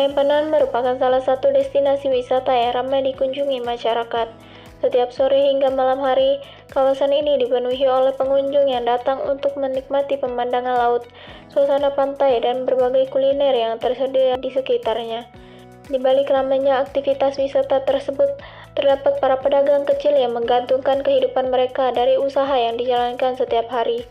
Pantai Empenan merupakan salah satu destinasi wisata yang ramai dikunjungi masyarakat. Setiap sore hingga malam hari, kawasan ini dipenuhi oleh pengunjung yang datang untuk menikmati pemandangan laut, suasana pantai, dan berbagai kuliner yang tersedia di sekitarnya. Di balik ramainya aktivitas wisata tersebut, terdapat para pedagang kecil yang menggantungkan kehidupan mereka dari usaha yang dijalankan setiap hari.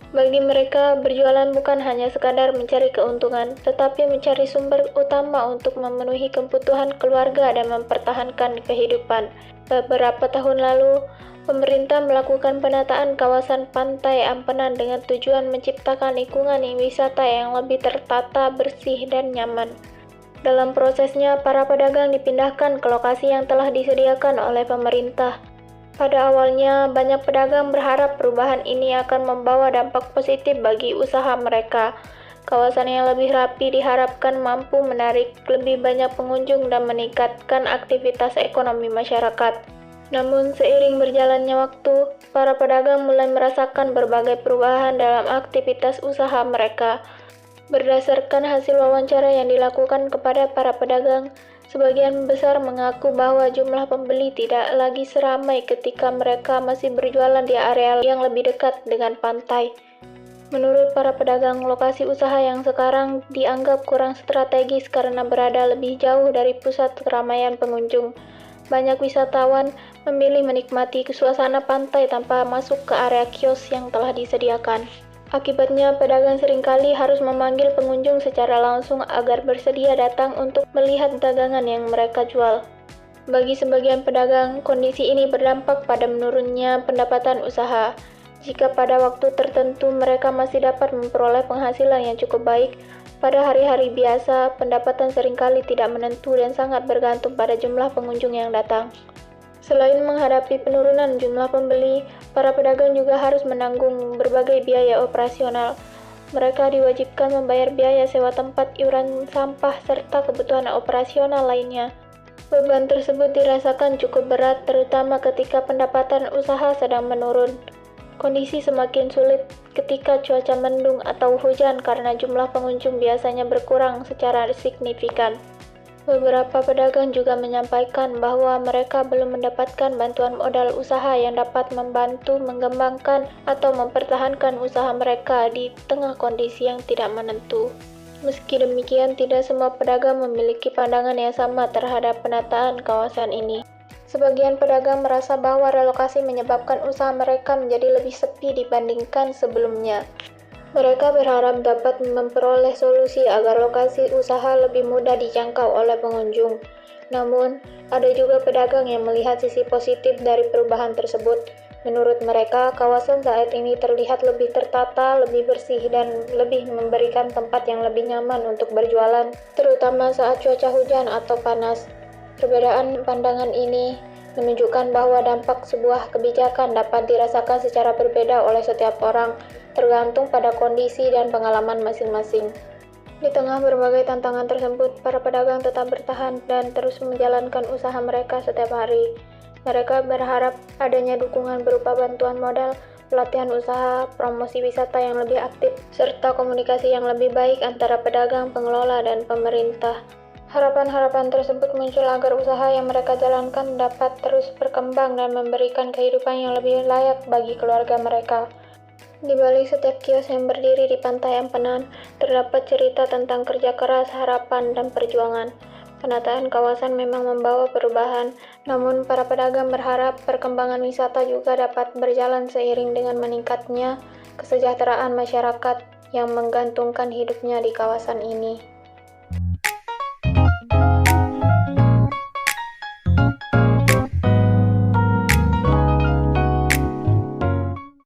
Bagi mereka, berjualan bukan hanya sekadar mencari keuntungan, tetapi mencari sumber utama untuk memenuhi kebutuhan keluarga dan mempertahankan kehidupan. Beberapa tahun lalu, pemerintah melakukan penataan kawasan Pantai Empenan dengan tujuan menciptakan lingkungan wisata yang lebih tertata, bersih, dan nyaman. Dalam prosesnya, para pedagang dipindahkan ke lokasi yang telah disediakan oleh pemerintah. Pada awalnya, banyak pedagang berharap perubahan ini akan membawa dampak positif bagi usaha mereka. Kawasan yang lebih rapi diharapkan mampu menarik lebih banyak pengunjung dan meningkatkan aktivitas ekonomi masyarakat. Namun, seiring berjalannya waktu, para pedagang mulai merasakan berbagai perubahan dalam aktivitas usaha mereka. Berdasarkan hasil wawancara yang dilakukan kepada para pedagang, sebagian besar mengaku bahwa jumlah pembeli tidak lagi seramai ketika mereka masih berjualan di area yang lebih dekat dengan pantai. Menurut para pedagang, lokasi usaha yang sekarang dianggap kurang strategis karena berada lebih jauh dari pusat keramaian pengunjung. Banyak wisatawan memilih menikmati suasana pantai tanpa masuk ke area kios yang telah disediakan. Akibatnya, pedagang seringkali harus memanggil pengunjung secara langsung agar bersedia datang untuk melihat dagangan yang mereka jual. Bagi sebagian pedagang, kondisi ini berdampak pada menurunnya pendapatan usaha. Jika pada waktu tertentu mereka masih dapat memperoleh penghasilan yang cukup baik, pada hari-hari biasa, pendapatan seringkali tidak menentu dan sangat bergantung pada jumlah pengunjung yang datang. Selain menghadapi penurunan jumlah pembeli, para pedagang juga harus menanggung berbagai biaya operasional. Mereka diwajibkan membayar biaya sewa tempat, iuran sampah, serta kebutuhan operasional lainnya. Beban tersebut dirasakan cukup berat, terutama ketika pendapatan usaha sedang menurun. Kondisi semakin sulit ketika cuaca mendung atau hujan karena jumlah pengunjung biasanya berkurang secara signifikan. Beberapa pedagang juga menyampaikan bahwa mereka belum mendapatkan bantuan modal usaha yang dapat membantu mengembangkan atau mempertahankan usaha mereka di tengah kondisi yang tidak menentu. Meski demikian, tidak semua pedagang memiliki pandangan yang sama terhadap penataan kawasan ini. Sebagian pedagang merasa bahwa relokasi menyebabkan usaha mereka menjadi lebih sepi dibandingkan sebelumnya. Mereka berharap dapat memperoleh solusi agar lokasi usaha lebih mudah dijangkau oleh pengunjung. Namun, ada juga pedagang yang melihat sisi positif dari perubahan tersebut. Menurut mereka, kawasan saat ini terlihat lebih tertata, lebih bersih, dan lebih memberikan tempat yang lebih nyaman untuk berjualan, terutama saat cuaca hujan atau panas. Perbedaan pandangan ini menunjukkan bahwa dampak sebuah kebijakan dapat dirasakan secara berbeda oleh setiap orang, tergantung pada kondisi dan pengalaman masing-masing. Di tengah berbagai tantangan tersebut, para pedagang tetap bertahan dan terus menjalankan usaha mereka setiap hari. Mereka berharap adanya dukungan berupa bantuan modal, pelatihan usaha, promosi wisata yang lebih aktif, serta komunikasi yang lebih baik antara pedagang, pengelola, dan pemerintah. Harapan-harapan tersebut muncul agar usaha yang mereka jalankan dapat terus berkembang dan memberikan kehidupan yang lebih layak bagi keluarga mereka. Di balik setiap kios yang berdiri di Pantai Empenan, terdapat cerita tentang kerja keras, harapan, dan perjuangan. Penataan kawasan memang membawa perubahan, namun para pedagang berharap perkembangan wisata juga dapat berjalan seiring dengan meningkatnya kesejahteraan masyarakat yang menggantungkan hidupnya di kawasan ini.